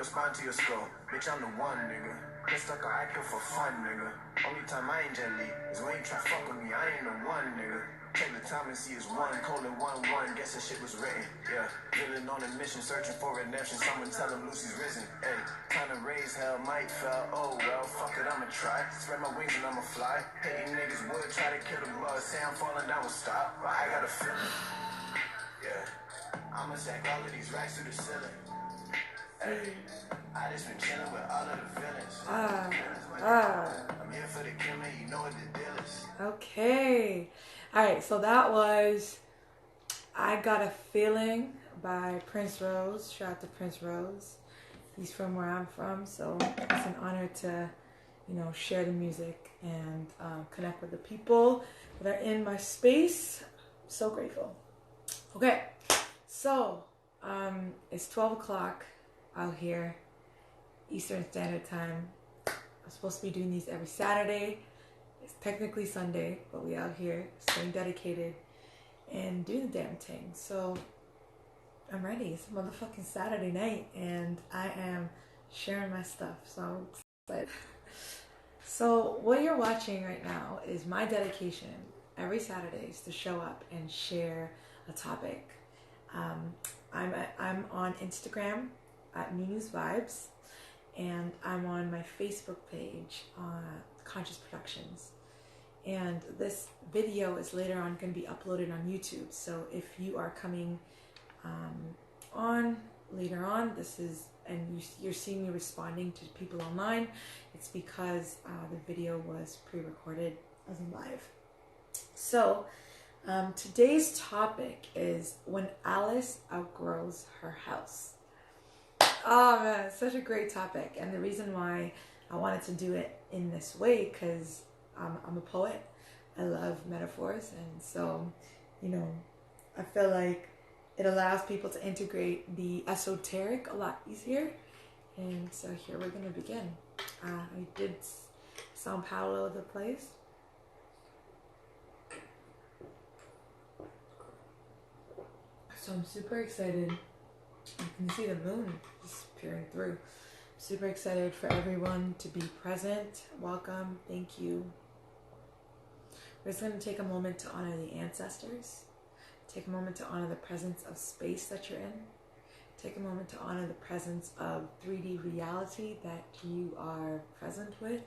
respond to your skull. Bitch, I'm the one, nigga. Get stuck on acting for fun, nigga. Only time I ain't jelly is when you try to fuck with me. I ain't the one, nigga. Check the time and see it's 1:11. Guess that shit was written. Yeah, villain on a mission, searching for redemption. Someone tell him Lucy's risen. Hey, time to raise hell, might fell. Oh well, fuck it, I'ma try. Spread my wings and I'ma fly. Hating niggas would try to kill the buzz. Say I'm falling down, will stop. But I got a feeling. Yeah, I'ma stack all of these racks to the ceiling. Hey, I just been chilling with all of the villains. I'm here for the killing, you know what the deal is. Okay. Alright, so that was I Got a Feeling by Prince Rose. Shout out to Prince Rose. He's from where I'm from, so it's an honor to, share the music and connect with the people that are in my space. I'm so grateful. Okay, so it's 12 o'clock out here, Eastern Standard Time. I'm supposed to be doing these every Saturday. It's technically Sunday, but we out here staying dedicated and doing the damn thing. So I'm ready. It's a motherfucking Saturday night and I am sharing my stuff. So I'm excited. So what you're watching right now is my dedication every Saturday is to show up and share a topic. I'm on Instagram at Nunu's Vibes, and I'm on my Facebook page, Conscious Productions. And this video is later on going to be uploaded on YouTube. So if you are coming on later on, you're seeing me responding to people online, it's because the video was pre-recorded as a live. So today's topic is when Alice outgrows her house. Oh man, such a great topic. And the reason why I wanted to do it in this way, because I'm a poet. I love metaphors. And so, I feel like it allows people to integrate the esoteric a lot easier. And so here we're going to begin. I did Sao Paulo, the place. So I'm super excited. You can see the moon just peering through. I'm super excited for everyone to be present. Welcome. Thank you. We're just going to take a moment to honor the ancestors. Take a moment to honor the presence of space that you're in. Take a moment to honor the presence of 3D reality that you are present with.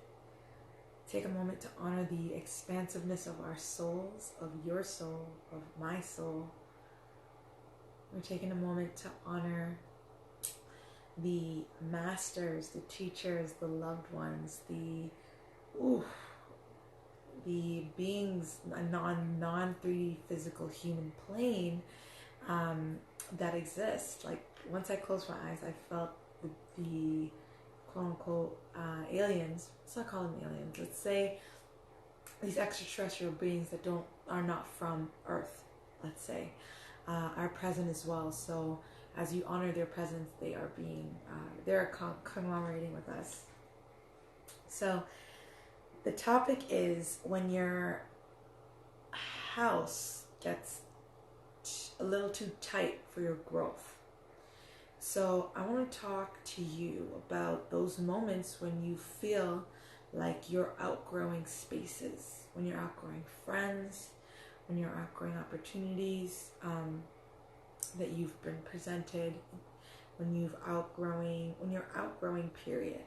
Take a moment to honor the expansiveness of our souls, of your soul, of my soul. We're taking a moment to honor the masters, the teachers, the loved ones, the beings, a non-3D physical human plane that exists. Like once I closed my eyes, I felt the quote unquote aliens. Let's not call them aliens. Let's say these extraterrestrial beings that are not from Earth. Let's say. Are present as well. So as you honor their presence, they're conglomerating with us. So the topic is when your house gets a little too tight for your growth. So I want to talk to you about those moments when you feel like you're outgrowing spaces, when you're outgrowing friends, when you're outgrowing opportunities that you've been presented, when you're outgrowing period,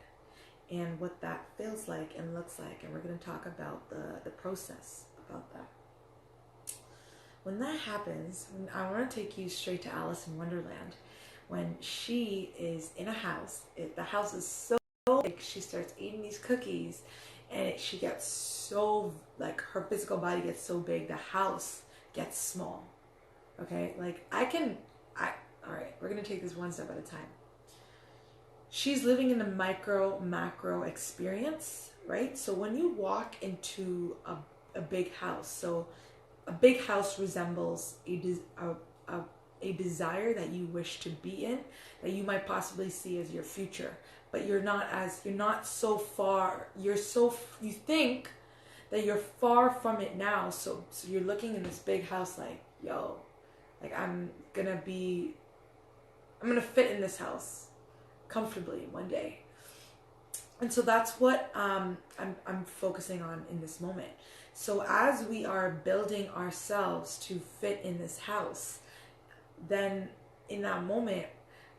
and what that feels like and looks like. And we're going to talk about the process about that. When that happens, I want to take you straight to Alice in Wonderland. When she is in a house, the house is so big, she starts eating these cookies, and she gets so, like, her physical body gets so big, the house gets small. Okay? Like, alright, we're going to take this one step at a time. She's living in a macro experience, right? So when you walk into a big house, so a big house resembles a desire that you wish to be in, that you might possibly see as your future. But you're not so far, you think that you're far from it now. So you're looking in this big house like, I'm gonna fit in this house. comfortably one day. And so that's what I'm focusing on in this moment. So as we are building ourselves to fit in this house, then in that moment,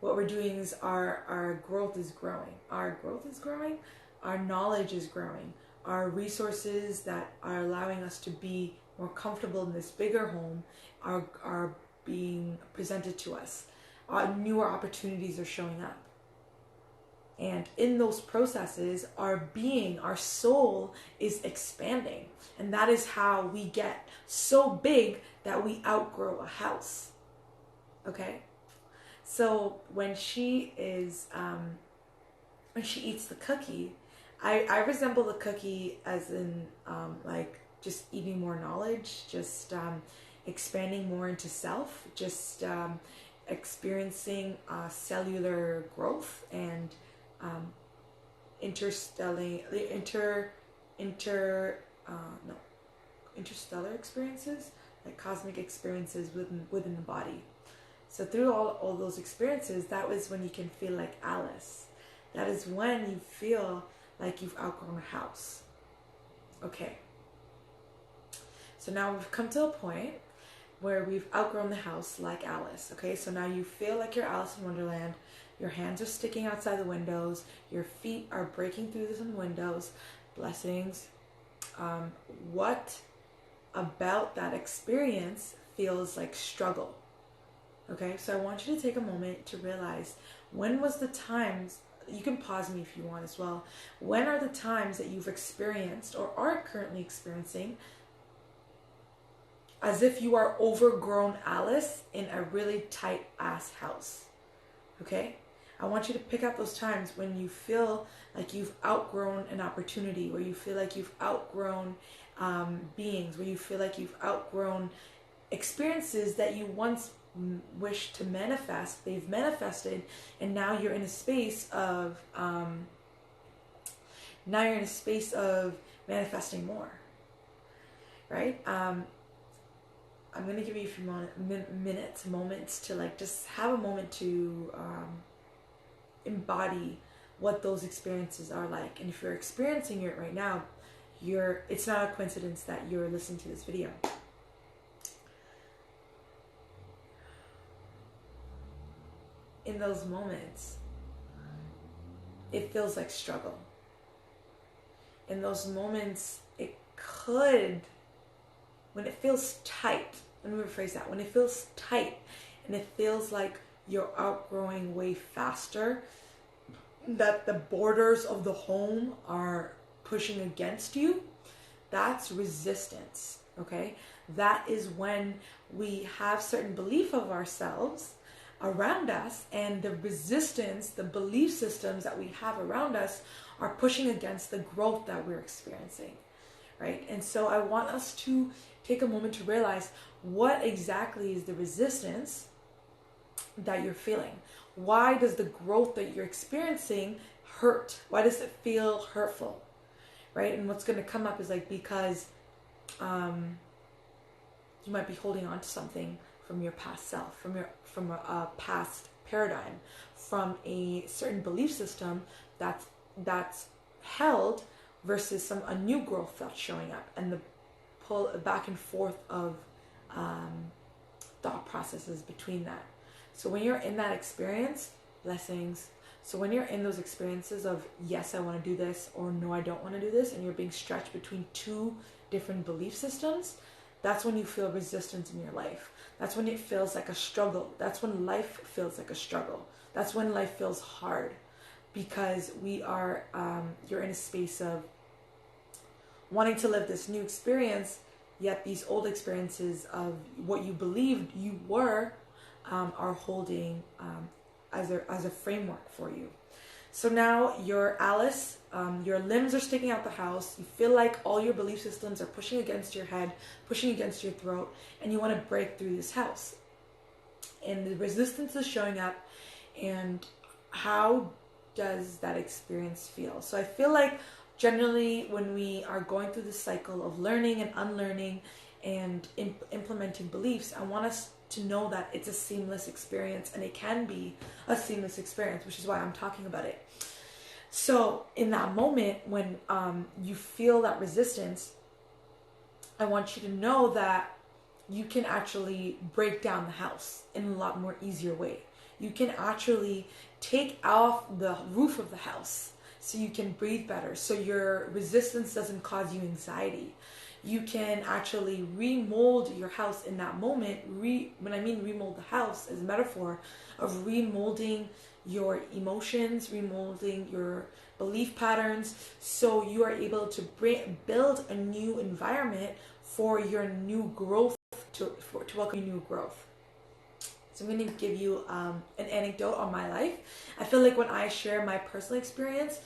what we're doing is our growth is growing. Our growth is growing. Our knowledge is growing. Our resources that are allowing us to be more comfortable in this bigger home are being presented to us. Newer opportunities are showing up. And in those processes, our being, our soul is expanding. And that is how we get so big that we outgrow a house. Okay? So when she is, when she eats the cookie, I resemble the cookie as in like just eating more knowledge, just expanding more into self, just experiencing cellular growth and interstellar experiences, like cosmic experiences within the body. So through all those experiences, that was when you can feel like Alice. That is when you feel like you've outgrown a house. Okay. So now we've come to a point where we've outgrown the house like Alice. Okay, so now you feel like you're Alice in Wonderland. Your hands are sticking outside the windows. Your feet are breaking through some windows. Blessings. What about that experience feels like struggle? Okay, so I want you to take a moment to realize, when was the times, you can pause me if you want as well, when are the times that you've experienced or are currently experiencing as if you are overgrown Alice in a really tight ass house? Okay, I want you to pick up those times when you feel like you've outgrown an opportunity, where you feel like you've outgrown beings, where you feel like you've outgrown experiences that you once wish to manifest. They've manifested, and now you're in a space of manifesting more, right? I'm going to give you a few moments to like just have a moment to embody what those experiences are like. And if you're experiencing it right now, it's not a coincidence that you're listening to this video. In those moments, it feels like struggle. In those moments, when it feels tight, let me rephrase that. When it feels tight and it feels like you're outgrowing way faster, that the borders of the home are pushing against you, that's resistance, okay? That is when we have certain belief of ourselves around us, and the resistance, the belief systems that we have around us are pushing against the growth that we're experiencing, right? And so I want us to take a moment to realize, what exactly is the resistance that you're feeling? Why does the growth that you're experiencing hurt? Why does it feel hurtful, right? And what's going to come up is like, because you might be holding on to something from your past self, from a past paradigm, from a certain belief system that's held versus a new growth that's showing up, and the pull back and forth of thought processes between that. So when you're in that experience, blessings. So when you're in those experiences of, yes, I want to do this, or no, I don't want to do this, and you're being stretched between two different belief systems, that's when you feel resistance in your life. That's when it feels like a struggle. That's when life feels like a struggle. That's when life feels hard, because you're in a space of wanting to live this new experience, yet these old experiences of what you believed you were are holding as a framework for you. So now you're Alice, your limbs are sticking out the house, you feel like all your belief systems are pushing against your head, pushing against your throat, and you want to break through this house. And the resistance is showing up, and how does that experience feel? So I feel like generally when we are going through this cycle of learning and unlearning and implementing beliefs, I want us to know that it's a seamless experience, and it can be a seamless experience, which is why I'm talking about it. So in that moment when you feel that resistance, I want you to know that you can actually break down the house in a lot more easier way. You can actually take off the roof of the house so you can breathe better, so your resistance doesn't cause you anxiety. You can actually remold your house in that moment. When I mean remold the house as a metaphor of remolding your emotions, remolding your belief patterns, so you are able to build a new environment for your new growth, to welcome new growth. So I'm going to give you an anecdote on my life. I feel like when I share my personal experience,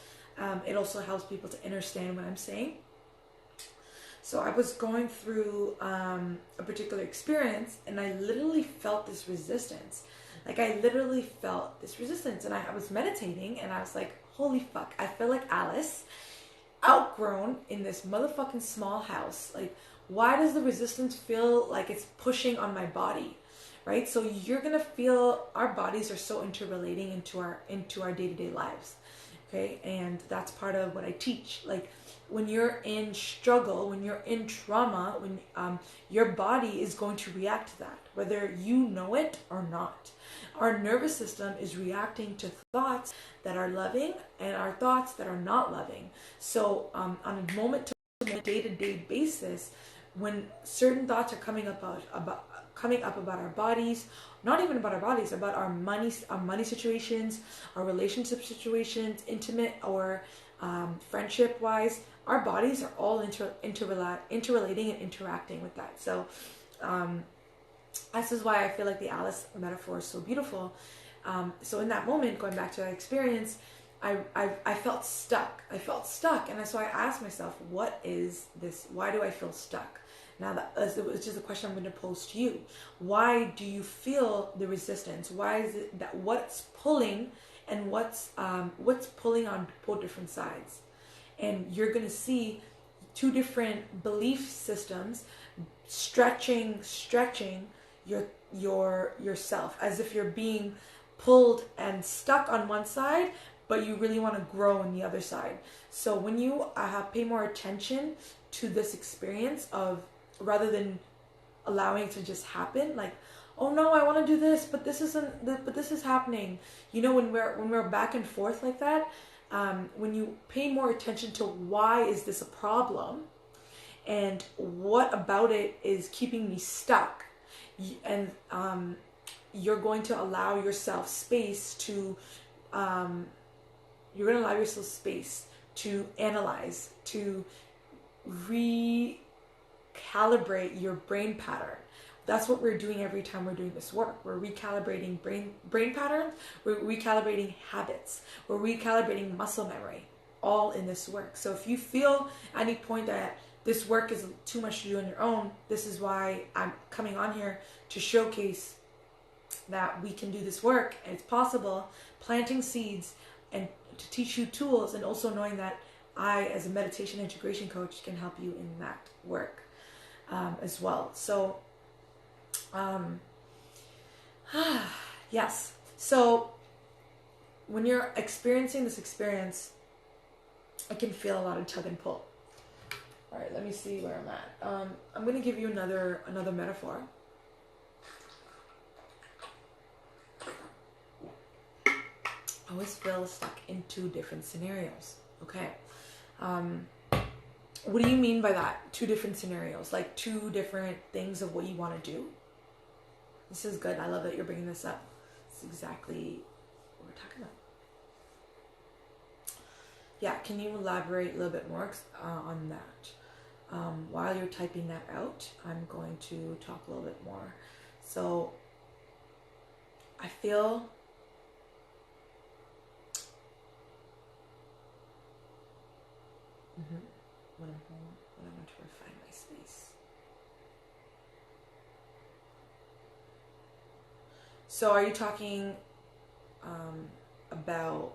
it also helps people to understand what I'm saying. So I was going through a particular experience, and I literally felt this resistance. Like I literally felt this resistance, and I was meditating, and I was like, holy fuck, I feel like Alice, outgrown in this motherfucking small house. Like, why does the resistance feel like it's pushing on my body? Right? So you're gonna feel our bodies are so interrelating into our day-to-day lives. Okay, and that's part of what I teach. Like when you're in struggle, when you're in trauma, when your body is going to react to that, whether you know it or not. Our nervous system is reacting to thoughts that are loving and our thoughts that are not loving. So on a moment to moment, day-to-day basis, when certain thoughts are coming up about our bodies, not even about our bodies, about our money situations, our relationship situations, intimate or friendship wise, our bodies are all interrelating and interacting with that. So this is why I feel like the Alice metaphor is so beautiful. So in that moment, going back to that experience, I felt stuck. And so I asked myself, what is this? Why do I feel stuck? Now, which is a question I'm going to pose to you. Why do you feel the resistance? Why is it that what's pulling and what's pulling on both different sides? And you're going to see two different belief systems stretching yourself as if you're being pulled and stuck on one side, but you really want to grow on the other side. So when you pay more attention to this experience of, rather than allowing it to just happen, like, oh no, I want to do this, but this is happening. You know, when we're back and forth like that, when you pay more attention to why is this a problem, and what about it is keeping me stuck, and you're going to allow yourself space to analyze, to recalibrate your brain pattern. That's what we're doing every time we're doing this work. We're recalibrating brain patterns, we're recalibrating habits, we're recalibrating muscle memory, all in this work. So if you feel at any point that this work is too much to do on your own, this is why I'm coming on here to showcase that we can do this work and it's possible, planting seeds and to teach you tools, and also knowing that I, as a meditation integration coach, can help you in that work as well. So, yes. So when you're experiencing this experience, I can feel a lot of tug and pull. All right, let me see where I'm at. I'm going to give you another metaphor. I always feel stuck in two different scenarios. Okay. What do you mean by that? Two different scenarios, like two different things of what you want to do. This is good. I love that you're bringing this up. It's exactly what we're talking about. Yeah, can you elaborate a little bit more on that? While you're typing that out, I'm going to talk a little bit more. So I feel when I want to refine my space. So are you talking about,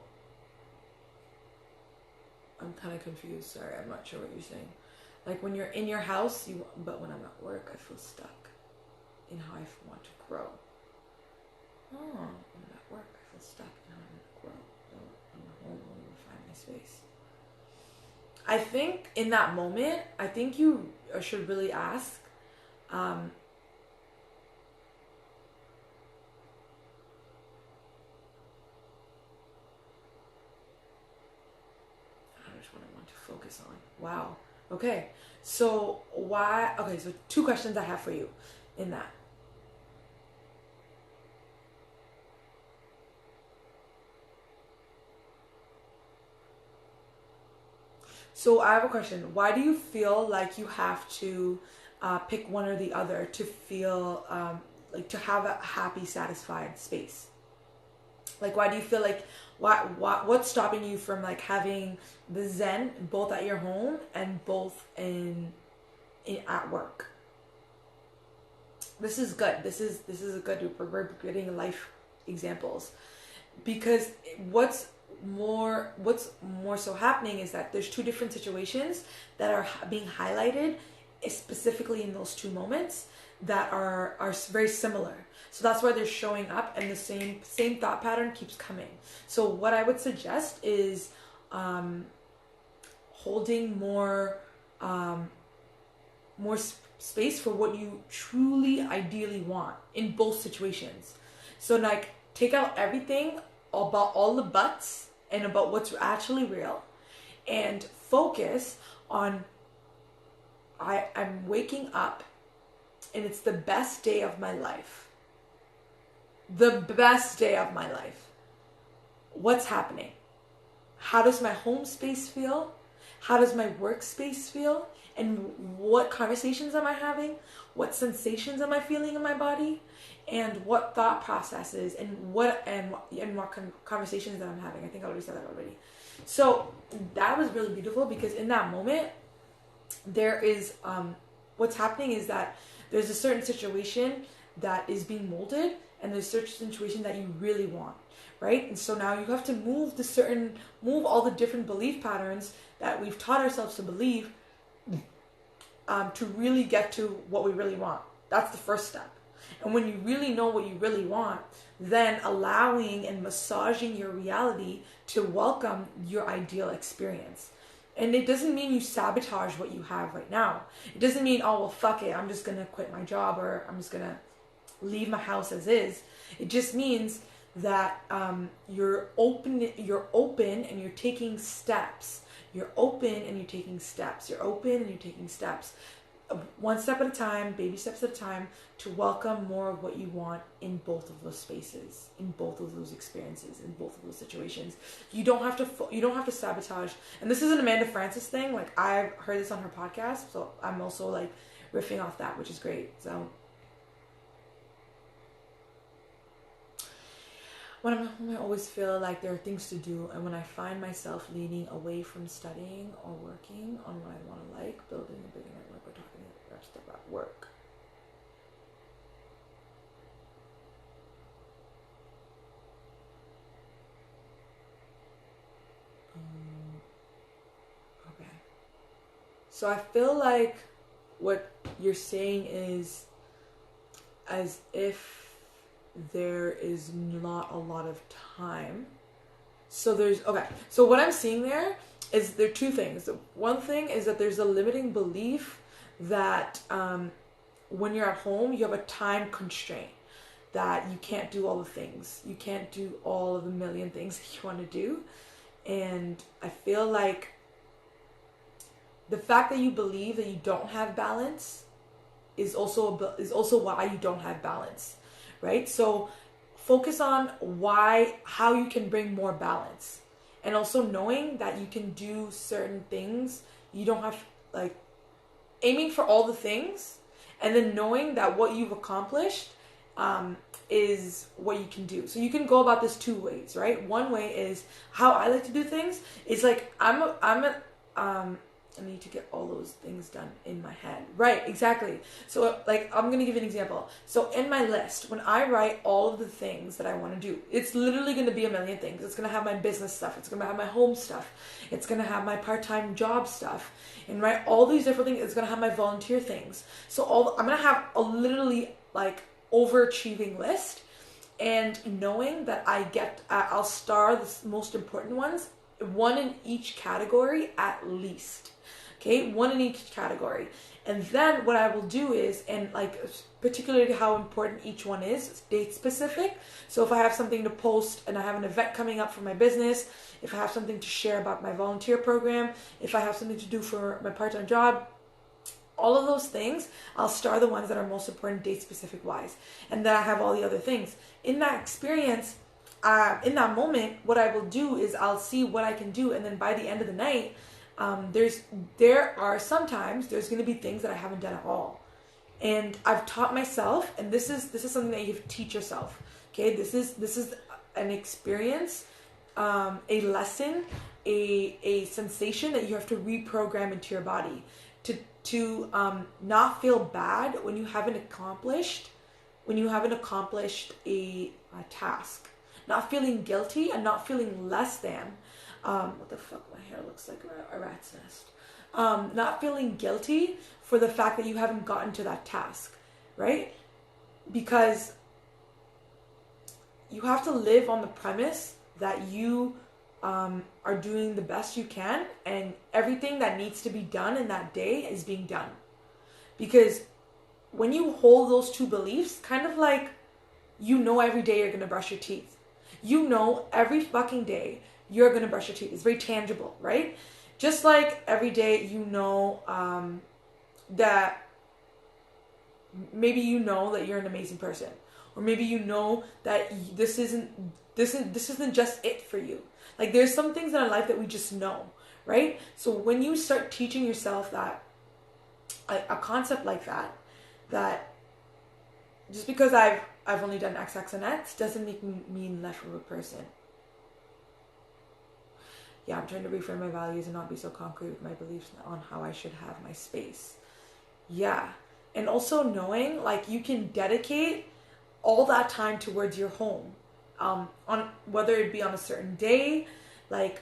I'm kind of confused, sorry, I'm not sure what you're saying. Like when you're in your house, but when I'm at work, I feel stuck. in how I want to grow. Oh, when I'm at work, I feel stuck in how I want to grow. In my home, I want to find my space. I think in that moment, I think you should really ask, how much what I want to focus on. Wow. Okay. So so 2 questions I have for you in that. So I have a question. Why do you feel like you have to pick one or the other to feel like to have a happy, satisfied space? Like, why do you feel like what's stopping you from like having the Zen both at your home and both in at work? This is good. This is a good. We're getting life examples, because what's more so happening is that there's 2 different situations that are being highlighted specifically in those 2 moments that are very similar. So that's why they're showing up, and the same thought pattern keeps coming. So what I would suggest is holding more space for what you truly ideally want in both situations. So like, take out everything about all the buts and about what's actually real, and focus on I'm waking up and it's the best day of my life. The best day of my life. What's happening? How does my home space feel? How does my workspace feel? And what conversations am I having? What sensations am I feeling in my body? And what thought processes and what conversations that I'm having. I think I already said that already. So that was really beautiful, because in that moment, there is what's happening is that there's a certain situation that is being molded, and there's a certain situation that you really want, right? And so now you have to move all the different belief patterns that we've taught ourselves to believe, to really get to what we really want. That's the first step. And when you really know what you really want, then allowing and massaging your reality to welcome your ideal experience. And it doesn't mean you sabotage what you have right now. It doesn't mean, oh, well, fuck it, I'm just going to quit my job, or I'm just going to leave my house as is. It just means that you're open and you're taking steps. You're open and you're taking steps. You're open and you're taking steps. One step at a time, baby steps at a time, to welcome more of what you want in both of those spaces, in both of those experiences, in both of those situations. You don't have to sabotage. And this is an Amanda Frances thing. Like, I've heard this on her podcast, so I'm also like riffing off that, which is great. So when I'm at home, I always feel like there are things to do, and when I find myself leaning away from studying or working on what I want to like, building a bigger network, or talking about work. Okay. So I feel like what you're saying is as if there is not a lot of time. So what I'm seeing there is there are 2 things. One thing is that there's a limiting belief that when you're at home, you have a time constraint, that you can't do all the things. You can't do all of the million things that you want to do. And I feel like the fact that you believe that you don't have balance is also why you don't have balance, right? So focus on how you can bring more balance, and also knowing that you can do certain things. You don't have like aiming for all the things, and then knowing that what you've accomplished is what you can do. So you can go about this 2 ways, right? One way is how I like to do things. It's like I need to get all those things done in my head. Right, exactly. So like, I'm going to give you an example. So in my list, when I write all of the things that I want to do, it's literally going to be a million things. It's going to have my business stuff. It's going to have my home stuff. It's going to have my part-time job stuff. And write all these different things. It's going to have my volunteer things. So I'm going to have literally like overachieving list, and knowing that I'll star the most important ones, one in each category at least. Okay, one in each category. And then what I will do is, and like particularly how important each one is, it's date specific. So if I have something to post and I have an event coming up for my business, if I have something to share about my volunteer program, if I have something to do for my part-time job, all of those things, I'll star the ones that are most important date specific wise. And then I have all the other things. In that experience, in that moment, what I will do is I'll see what I can do. And then by the end of the night, there are sometimes there's going to be things that I haven't done at all. And I've taught myself, and this is something that you have to teach yourself. Okay, this is an experience, a lesson, a sensation that you have to reprogram into your body to not feel bad when you haven't accomplished a task, not feeling guilty and not feeling less than. What the fuck, my hair looks like a rat's nest. Not feeling guilty for the fact that you haven't gotten to that task, right? Because you have to live on the premise that you are doing the best you can, and everything that needs to be done in that day is being done. Because when you hold those two beliefs, kind of like, every day you're going to brush your teeth. Every fucking day you're going to brush your teeth. It's very tangible, right? Just like every day that maybe that you're an amazing person, or maybe that this isn't just it for you. Like, there's some things in our life that we just know, right? So when you start teaching yourself that a concept like that just because I've only done X, X, and X doesn't make me mean less of a person. Yeah, I'm trying to reframe my values and not be so concrete with my beliefs on how I should have my space. Yeah. And also knowing, like, you can dedicate all that time towards your home. On whether it be on a certain day, like,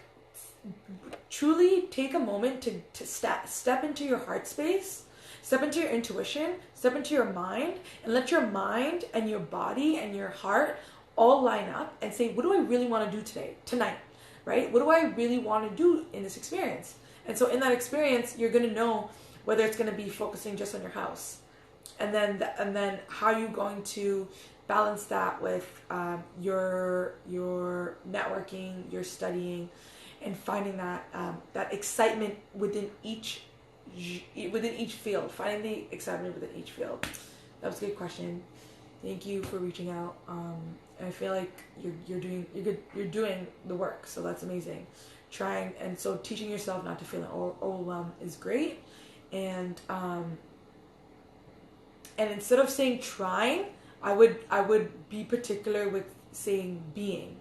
truly take a moment to step into your heart space, step into your intuition, step into your mind, and let your mind and your body and your heart all line up and say, what do I really want to do tonight, right? What do I really want to do in this experience? And so in that experience, you're going to know whether it's going to be focusing just on your house, and then how you're going to balance that with your networking, your studying, and finding that excitement within each field. Finding the excitement within each field. That was a good question. Thank you for reaching out. I feel like you're doing the work, so that's amazing. So teaching yourself not to feel overwhelmed is great, and instead of saying trying, I would be particular with saying being.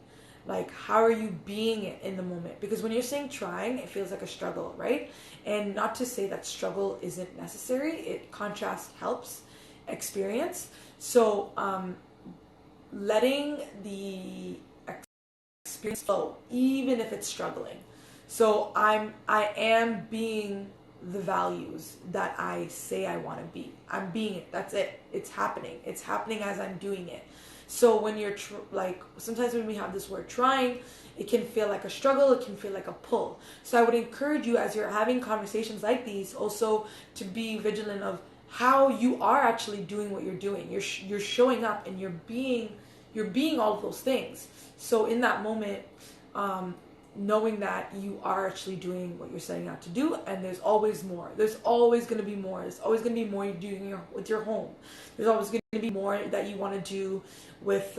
Like, how are you being it in the moment? Because when you're saying trying, it feels like a struggle, right? And not to say that struggle isn't necessary. Contrast helps experience. So letting the experience flow, even if it's struggling. So I am being the values that I say I want to be. I'm being it. That's it. It's happening. It's happening as I'm doing it. So when you're sometimes when we have this word trying, it can feel like a struggle. It can feel like a pull. So I would encourage you, as you're having conversations like these, also to be vigilant of how you are actually doing what you're doing. You're showing up and you're being all of those things. So in that moment, knowing that you are actually doing what you're setting out to do, and there's always more. There's always going to be more. There's always going to be more you're doing with your home. There's always going to be more that you want to do with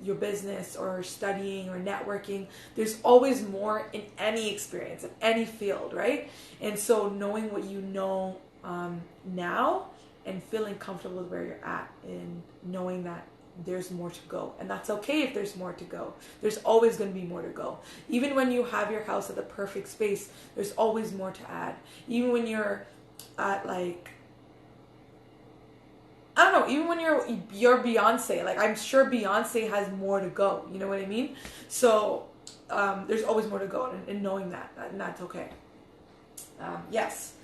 your business or studying or networking. There's always more in any experience, in any field, right? And so knowing what you know now and feeling comfortable with where you're at, and knowing that there's more to go, and that's okay if there's more to go. There's always going to be more to go. Even when you have your house at the perfect space, there's always more to add. Even when you're at, like, I don't know, even when you're Beyonce, like, I'm sure Beyonce has more to go, you know what I mean? So there's always more to go, and knowing that, and that's okay. Yes.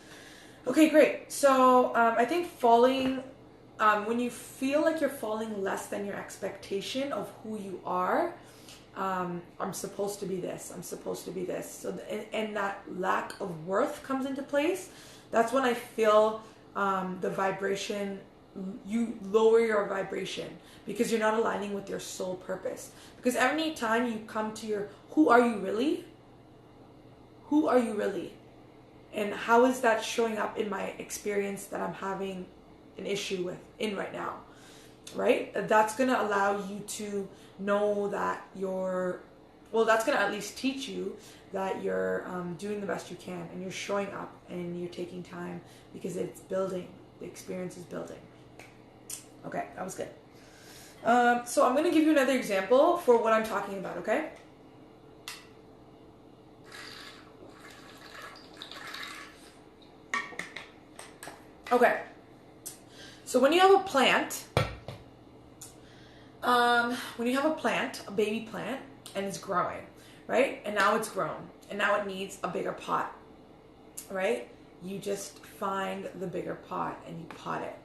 Okay, great. So I think falling when you feel like you're falling less than your expectation of who you are, I'm supposed to be this, I'm supposed to be this. So, and that lack of worth comes into place. That's when I feel the vibration, you lower your vibration because you're not aligning with your soul purpose. Because every time you come to your, who are you really? Who are you really? And how is that showing up in my experience that I'm having an issue in right now, right? That's going to allow you to know that that's going to at least teach you that you're doing the best you can, and you're showing up and you're taking time, because it's building. The experience is building. Okay, that was good. So I'm going to give you another example for what I'm talking about, okay? Okay. So when you have a plant, a baby plant, and it's growing, right? And now it's grown, and now it needs a bigger pot, right? You just find the bigger pot and you pot it,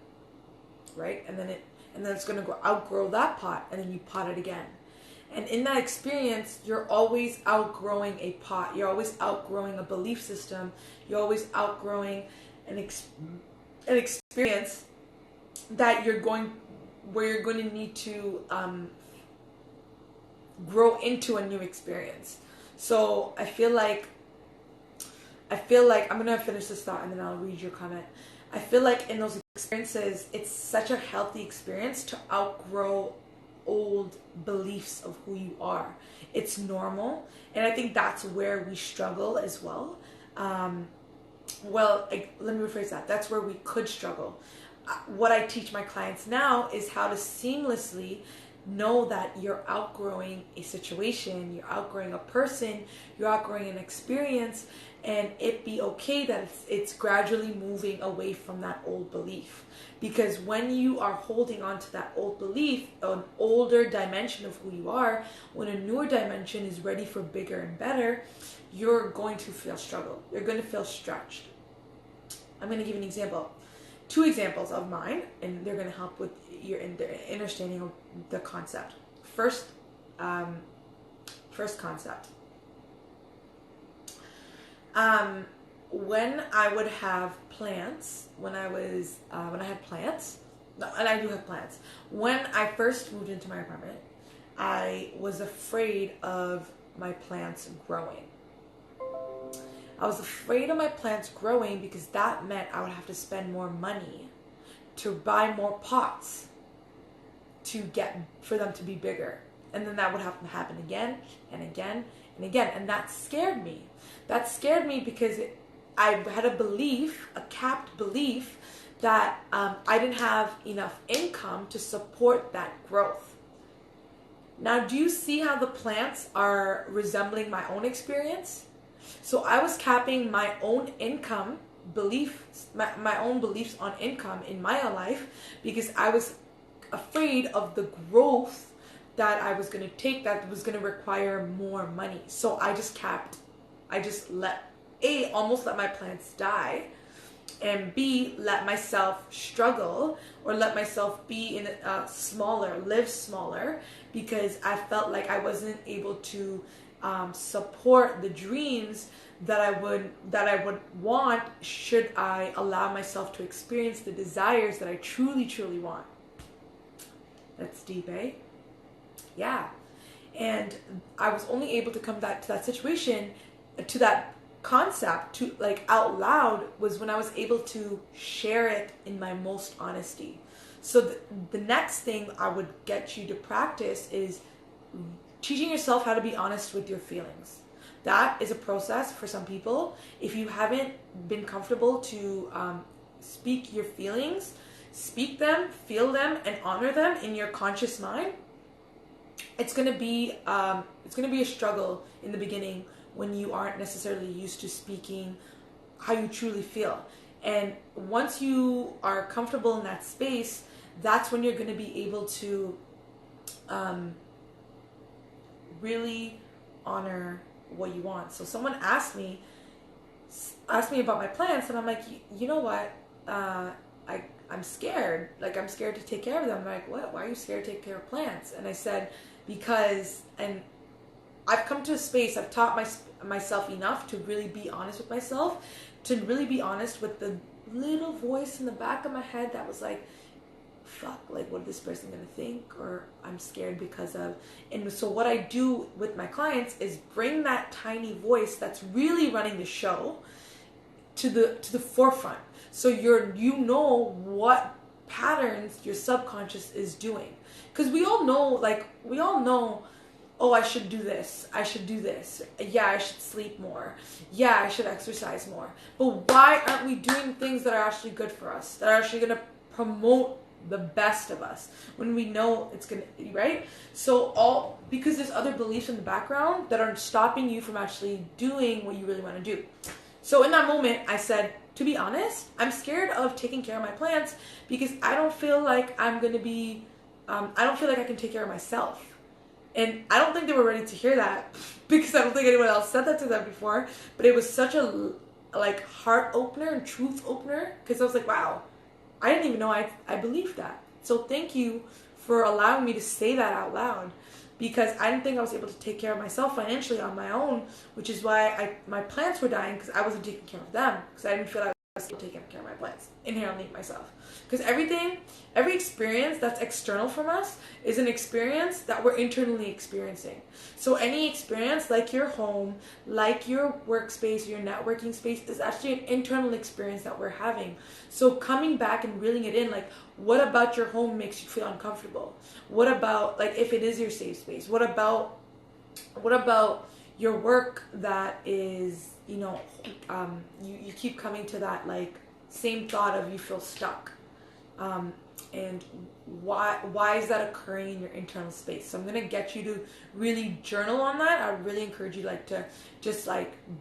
right? And then it's going to outgrow that pot, and then you pot it again. And in that experience, you're always outgrowing a pot. You're always outgrowing a belief system. You're always outgrowing an experience that you're going to need to grow into a new experience. So I feel like I'm gonna finish this thought and then I'll read your comment. I feel like in those experiences, it's such a healthy experience to outgrow old beliefs of who you are. It's normal, and I think that's where we struggle as well. Let me rephrase that. That's where we could struggle. What I teach my clients now is how to seamlessly know that you're outgrowing a situation, you're outgrowing a person, you're outgrowing an experience, and it be okay that it's gradually moving away from that old belief. Because when you are holding on to that old belief, an older dimension of who you are, when a newer dimension is ready for bigger and better, you're going to feel struggle. You're going to feel stretched. I'm going to give an example. 2 examples of mine, and they're going to help with your understanding of the concept. First concept. When I would have plants, when I had plants, and I do have plants. When I first moved into my apartment, I was afraid of my plants growing. I was afraid of my plants growing because that meant I would have to spend more money to buy more pots for them to be bigger. And then that would have to happen again and again and again. And that scared me. That scared me because I had a capped belief that I didn't have enough income to support that growth. Now, do you see how the plants are resembling my own experience? So I was capping my own income beliefs, my own beliefs on income in my life, because I was afraid of the growth that I was going to take that was going to require more money. So I just almost let my plants die, and B, let myself struggle or let myself be in live smaller, because I felt like I wasn't able to support the dreams that I would want should I allow myself to experience the desires that I truly, truly want. That's deep, eh? Yeah. And I was only able to come back to that situation, to that concept, to like out loud, was when I was able to share it in my most honesty. So the next thing I would get you to practice is teaching yourself how to be honest with your feelings. That is a process for some people. If you haven't been comfortable to speak your feelings, speak them, feel them, and honor them in your conscious mind, it's gonna be a struggle in the beginning when you aren't necessarily used to speaking how you truly feel. And once you are comfortable in that space, that's when you're gonna be able to really honor what you want. So someone asked me about my plants, and I'm like, you know what? I'm scared. Like, I'm scared to take care of them. I'm like, what? Why are you scared to take care of plants? And I said, because, and I've come to a space, I've taught myself enough to really be honest with myself, to really be honest with the little voice in the back of my head that was like, fuck, like, what is this person gonna think? Or I'm scared because of. And so what I do with my clients is bring that tiny voice that's really running the show to the forefront. So you know what patterns your subconscious is doing. Because we all know, oh, I should do this. I should do this. Yeah, I should sleep more. Yeah, I should exercise more. But why aren't we doing things that are actually good for us? That are actually going to promote the best of us when we know it's going to, right? So because there's other beliefs in the background that are stopping you from actually doing what you really want to do. So in that moment, I said, to be honest, I'm scared of taking care of my plants because I don't feel like I can take care of myself. And I don't think they were ready to hear that because I don't think anyone else said that to them before. But it was such a heart opener and truth opener because I was like, wow, I didn't even know I believed that. So thank you for allowing me to say that out loud because I didn't think I was able to take care of myself financially on my own, which is why my plants were dying because I wasn't taking care of them because I didn't feel like I was taking care of my plants inherently myself. Because every experience that's external from us is an experience that we're internally experiencing. So any experience like your home, like your workspace, your networking space is actually an internal experience that we're having. So coming back and reeling it in, like, what about your home makes you feel uncomfortable? What about, like, if it is your safe space? What about your work that is, you keep coming to that, like, same thought of you feel stuck? And why is that occurring in your internal space? So I'm going to get you to really journal on that. I would really encourage you to just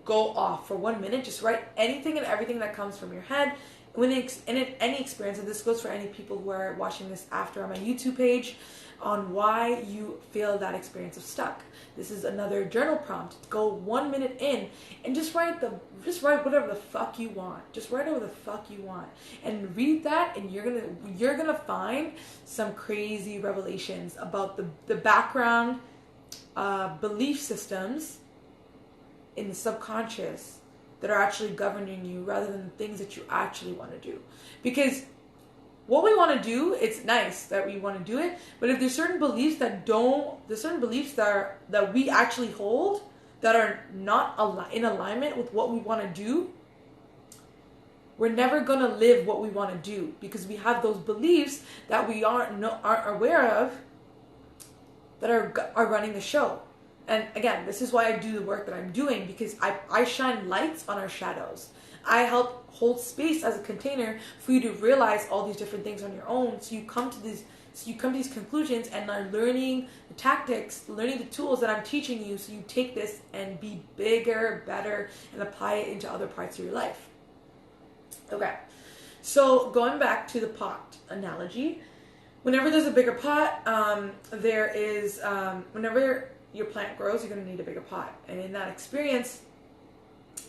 go off for 1 minute, just write anything and everything that comes from your head. Any experience, and this goes for any people who are watching this after on my YouTube page, on why you feel that experience of stuck. This is another journal prompt. Go 1 minute in and just write whatever the fuck you want. Just write whatever the fuck you want and read that, and you're gonna find some crazy revelations about the background belief systems in the subconscious that are actually governing you rather than the things that you actually want to do. Because what we want to do, it's nice that we want to do it, but if there's certain beliefs that we actually hold that are not in alignment with what we want to do, we're never going to live what we want to do because we have those beliefs that we aren't aware of that are running the show. And again, this is why I do the work that I'm doing, because I shine lights on our shadows. I help hold space as a container for you to realize all these different things on your own. So you come to these conclusions and are learning the tactics, learning the tools that I'm teaching you, so you take this and be bigger, better, and apply it into other parts of your life. Okay, so going back to the pot analogy, whenever there's a bigger pot, whenever your plant grows, you're going to need a bigger pot. And in that experience,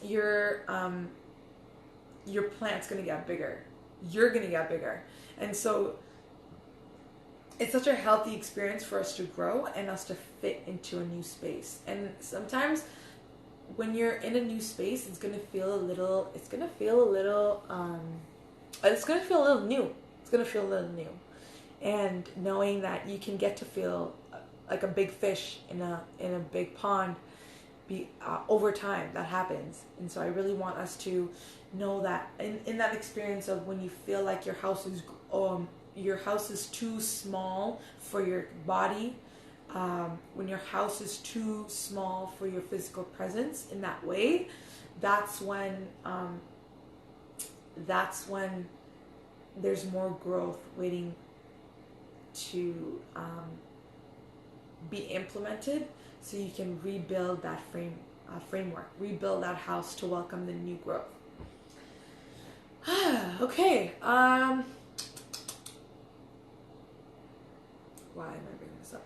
your plant's going to get bigger. You're going to get bigger. And so it's such a healthy experience for us to grow and us to fit into a new space. And sometimes when you're in a new space, it's going to feel a little new. It's going to feel a little new. And knowing that you can get to feel like a big fish in a big pond, over time, that happens. And so I really want us to know that in that experience of when you feel like your house is too small for your body, when your house is too small for your physical presence in that way, that's when there's more growth waiting to be implemented, so you can rebuild that framework, rebuild that house to welcome the new growth. Okay. Why am I bringing this up?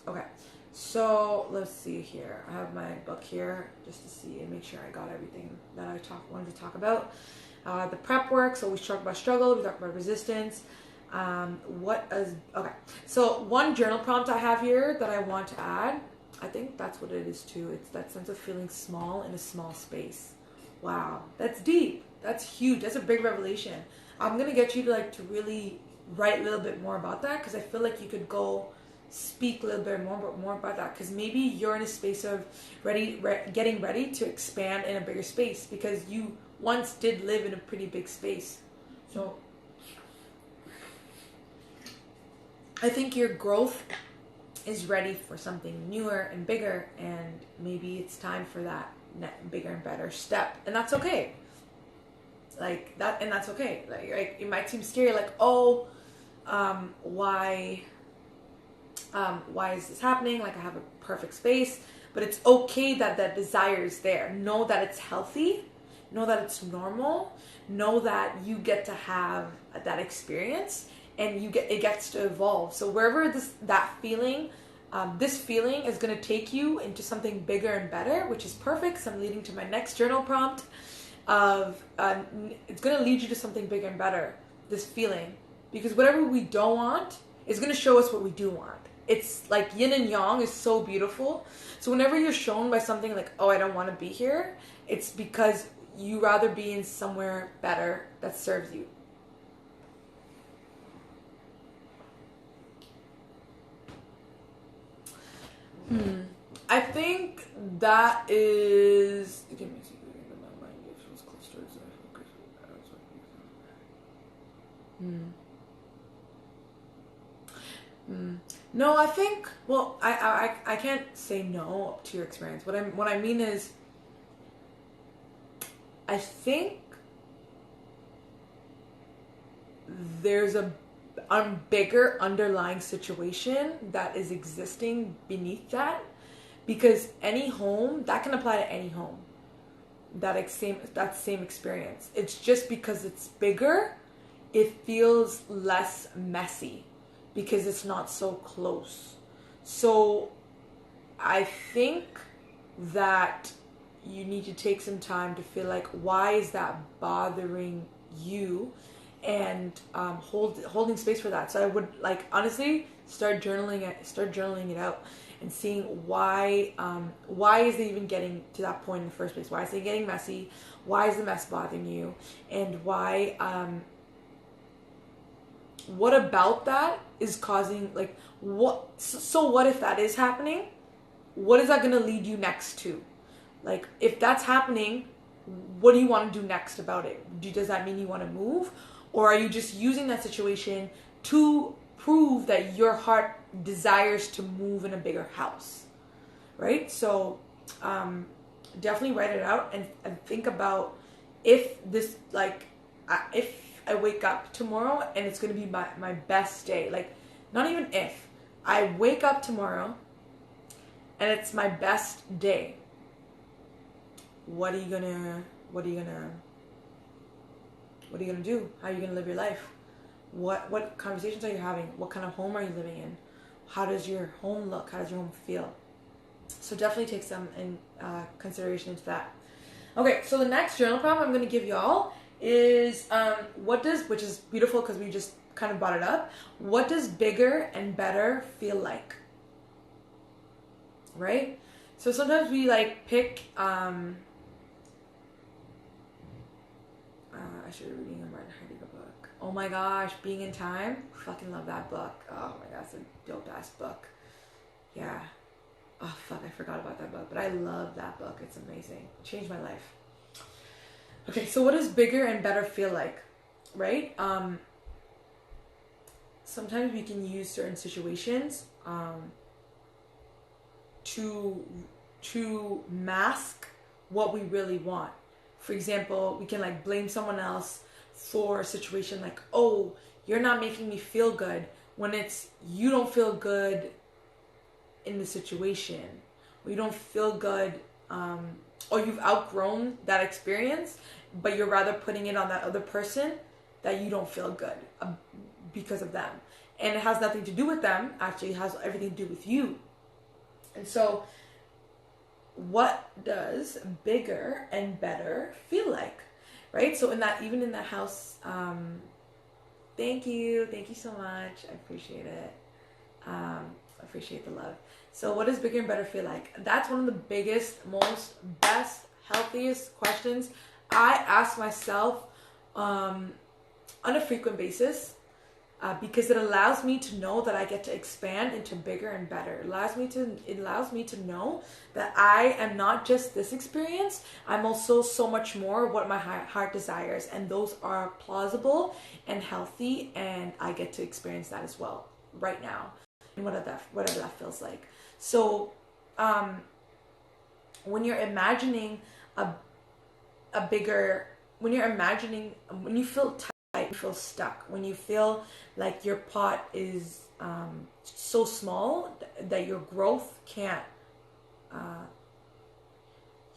Okay. So let's see here. I have my book here just to see and make sure I got everything that I wanted to talk about. The prep work. So we talked about struggle. We talked about resistance. Okay. So one journal prompt I have here that I want to add. I think that's what it is too. It's that sense of feeling small in a small space. Wow, that's deep. That's huge. That's a big revelation. I'm gonna get you to really write a little bit more about that, because I feel like you could go speak a little bit more about that, because maybe you're in a space of getting ready to expand in a bigger space, because you once did live in a pretty big space. So I think your growth is ready for something newer and bigger, and maybe it's time for that bigger and better step, and that's okay. That's okay. Like it might seem scary, like, oh, why is this happening? Like, I have a perfect space, but it's okay that desire is there. Know that it's healthy. Know that it's normal. Know that you get to have that experience, and it gets to evolve. So wherever this feeling is going to take you into something bigger and better, which is perfect. So I'm leading to my next journal prompt of it's going to lead you to something bigger and better. This feeling, because whatever we don't want is going to show us what we do want. It's like yin and yang is so beautiful. So whenever you're shown by something like, oh, I don't want to be here, it's because you rather be in somewhere better that serves you. I think that is. Give me a second. My mind feels close to it. No, I think. Well, I can't say no to your experience. What I mean is, I think there's a bigger underlying situation that is existing beneath that, because any home that can apply to any home, that same experience. It's just because it's bigger, it feels less messy because it's not so close. So I think that you need to take some time to feel like, why is that bothering you, and holding space for that. So I would honestly start journaling it out and seeing why is it even getting to that point in the first place? Why is it getting messy? Why is the mess bothering you? And why what about that is causing what? So what if that is happening? What is that going to lead you next to? If that's happening, what do you want to do next about it? Does that mean you want to move? Or are you just using that situation to prove that your heart desires to move in a bigger house? Right? So definitely write it out and think about if this, if I wake up tomorrow and it's going to be my best day. Not even if. I wake up tomorrow and it's my best day. What are you gonna do? How are you gonna live your life? What conversations are you having? What kind of home are you living in? How does your home look? How does your home feel? So definitely take some consideration into that. Okay, so the next journal prompt I'm gonna give y'all is which is beautiful because we just kind of brought it up. What does bigger and better feel like? Right? So sometimes we pick I should be reading a Martin Heidegger book. Oh my gosh, Being in Time. Fucking love that book. Oh my gosh, it's a dope ass book. Yeah. Oh fuck, I forgot about that book. But I love that book. It's amazing. It changed my life. Okay, so what does bigger and better feel like? Right? Sometimes we can use certain situations to mask what we really want. For example, we can blame someone else for a situation oh, you're not making me feel good, when it's you don't feel good in the situation, or you don't feel good, or you've outgrown that experience, but you're rather putting it on that other person that you don't feel good because of them. And it has nothing to do with them, actually it has everything to do with you. And so what does bigger and better feel like, right? So even in that house, thank you so much. I appreciate it. Appreciate the love. So what does bigger and better feel like? That's one of the biggest, most best, healthiest questions I ask myself on a frequent basis, because it allows me to know that I get to expand into bigger and better. It allows me to know that I am not just this experience. I'm also so much more what my heart desires, and those are plausible and healthy, and I get to experience that as well right now, and whatever that feels like. So when you're imagining when you feel tight, you feel stuck, when you feel like your pot is so small that your growth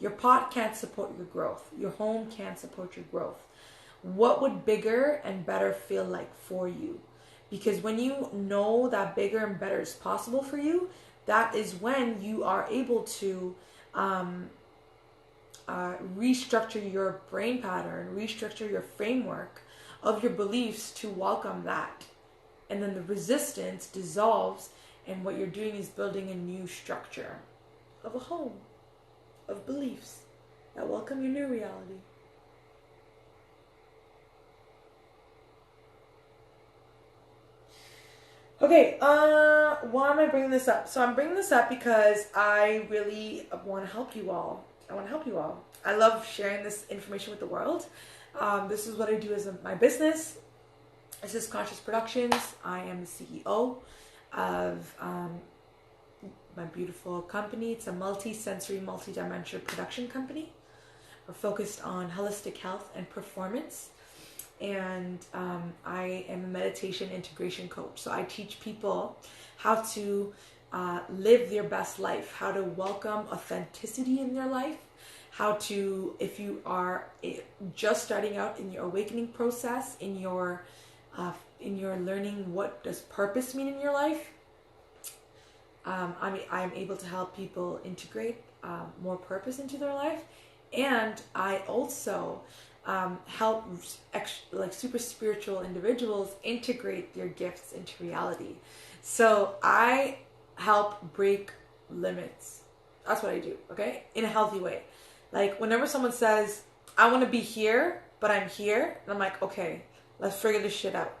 your pot can't support your growth, your home can't support your growth, what would bigger and better feel like for you? Because when you know that bigger and better is possible for you, that is when you are able to restructure your brain pattern, restructure your framework of your beliefs to welcome that. And then the resistance dissolves, and what you're doing is building a new structure of a home, of beliefs that welcome your new reality. Okay, why am I bringing this up? So I'm bringing this up because I really want to help you all. I love sharing this information with the world. This is what I do as my business. This is Conscious Productions. I am the CEO of my beautiful company. It's a multi-sensory, multi-dimensional production company. We're focused on holistic health and performance. And I am a meditation integration coach. So I teach people how to live their best life, how to welcome authenticity in their life, how to, if you are just starting out in your awakening process, in your learning what does purpose mean in your life, I'm able to help people integrate more purpose into their life. And I also help super spiritual individuals integrate their gifts into reality. So I help break limits. That's what I do, okay? In a healthy way. Like whenever someone says, I want to be here, but I'm here, and I'm like, okay, let's figure this shit out.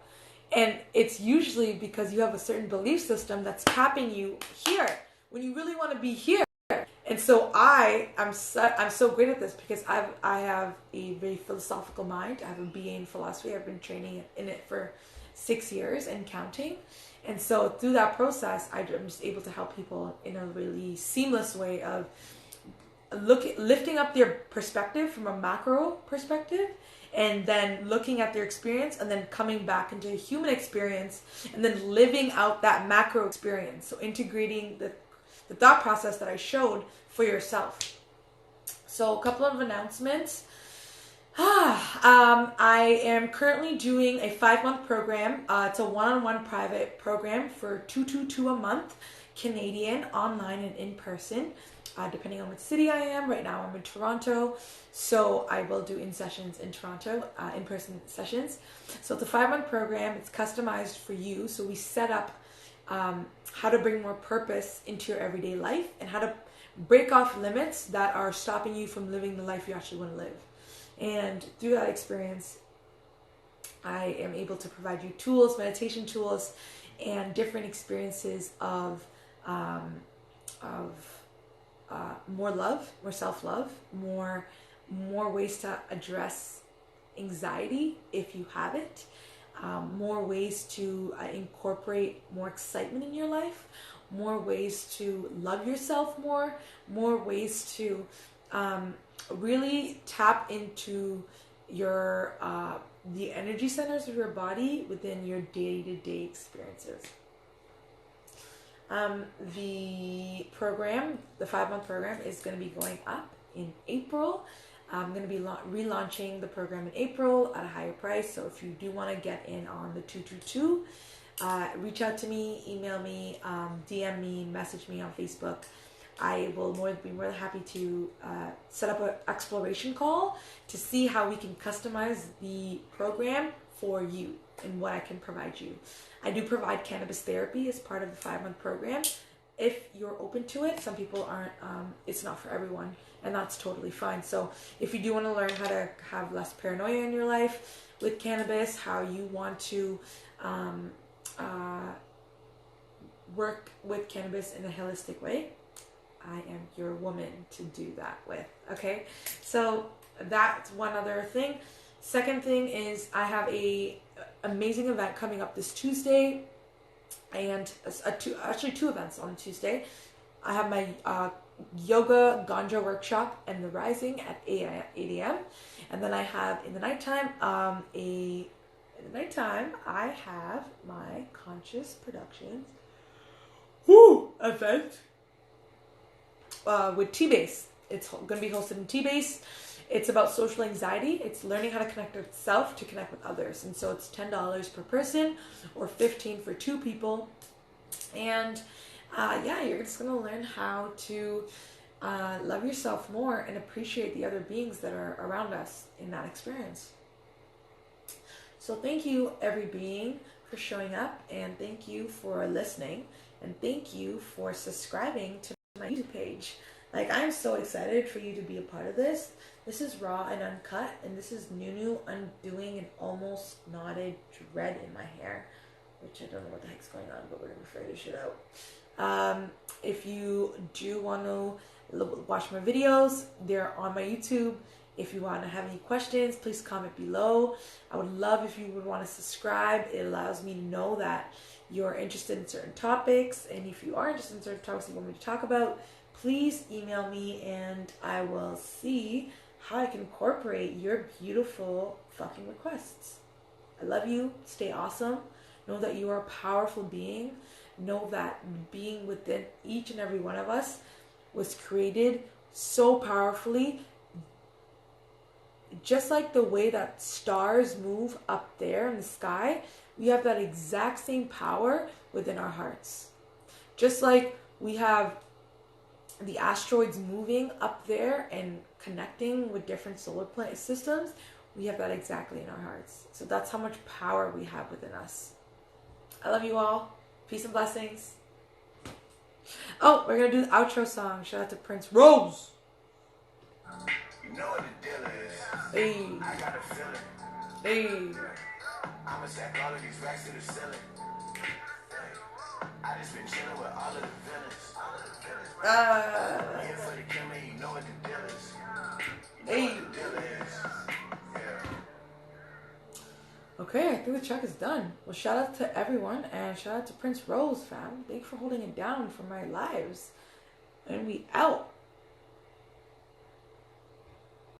And it's usually because you have a certain belief system that's capping you here when you really want to be here. And so I'm so great at this because I have a very philosophical mind. I have a BA in philosophy. I've been training in it for 6 years and counting. And so through that process, I'm just able to help people in a really seamless way of lifting up their perspective from a macro perspective, and then looking at their experience, and then coming back into a human experience, and then living out that macro experience. So integrating the thought process that I showed for yourself. So a couple of announcements. I am currently doing a 5-month program. It's a one-on-one private program for $222 a month, Canadian, online and in person, depending on what city I am. Right now I'm in Toronto, so I will do in-sessions in Toronto, in-person sessions. So it's a 5-month program. It's customized for you. So we set up how to bring more purpose into your everyday life, and how to break off limits that are stopping you from living the life you actually want to live. And through that experience, I am able to provide you tools, meditation tools, and different experiences of more love, more self-love, more ways to address anxiety if you have it, more ways to incorporate more excitement in your life, more ways to love yourself more ways to really tap into your the energy centers of your body within your day-to-day experiences. The 5-month program is going to be going up in April. I'm going to be relaunching the program in April at a higher price. So if you do want to get in on the 222, reach out to me, email me, DM me, message me on Facebook. I will be more than happy to set up an exploration call to see how we can customize the program for you and what I can provide you. I do provide cannabis therapy as part of the 5-month program. If you're open to it, some people aren't, it's not for everyone, and that's totally fine. So if you do want to learn how to have less paranoia in your life with cannabis, how you want to work with cannabis in a holistic way, I am your woman to do that with. Okay, so that's one other thing. Second thing is I have a amazing event coming up this Tuesday, and actually two events on Tuesday. I have my yoga ganja workshop and the rising at 8 a.m. and then I have in the nighttime I have my conscious productions event with T-Base. It's going to be hosted in T-Base. It's about social anxiety. It's learning how to connect with self to connect with others. And so it's $10 per person or $15 for 2 people. And you're just going to learn how to love yourself more and appreciate the other beings that are around us in that experience. So thank you, every being, for showing up, and thank you for listening, and thank you for subscribing to my YouTube page. Like, I'm so excited for you to be a part of this. This is raw and uncut, and this is Nunu undoing an almost knotted dread in my hair, which I don't know what the heck's going on, but we're going to figure this shit out. If you do want to watch my videos, they're on my YouTube. If you want to have any questions, please comment below. I would love if you would want to subscribe. It allows me to know that you're interested in certain topics, and if you are interested in certain topics you want me to talk about, please email me and I will see how I can incorporate your beautiful fucking requests. I love you. Stay awesome. Know that you are a powerful being. Know that being within each and every one of us was created so powerfully. Just like the way that stars move up there in the sky, we have that exact same power within our hearts. Just like we have the asteroids moving up there and connecting with different solar systems, we have that exactly in our hearts. So that's how much power we have within us. I love you all. Peace and blessings. Oh, we're going to do the outro song. Shout out to Prince Rose. You know what the deal is. Hey. I got a feeling. Hey. I'ma stack all of these racks to the ceiling. I just been chilling with all of the villains. Here for the killing, you know what the deal is. You know what the deal is. Yeah. Okay, I think the check is done. Well, shout out to everyone, and shout out to Prince Rose, fam. Thank you for holding it down for my lives. And we out.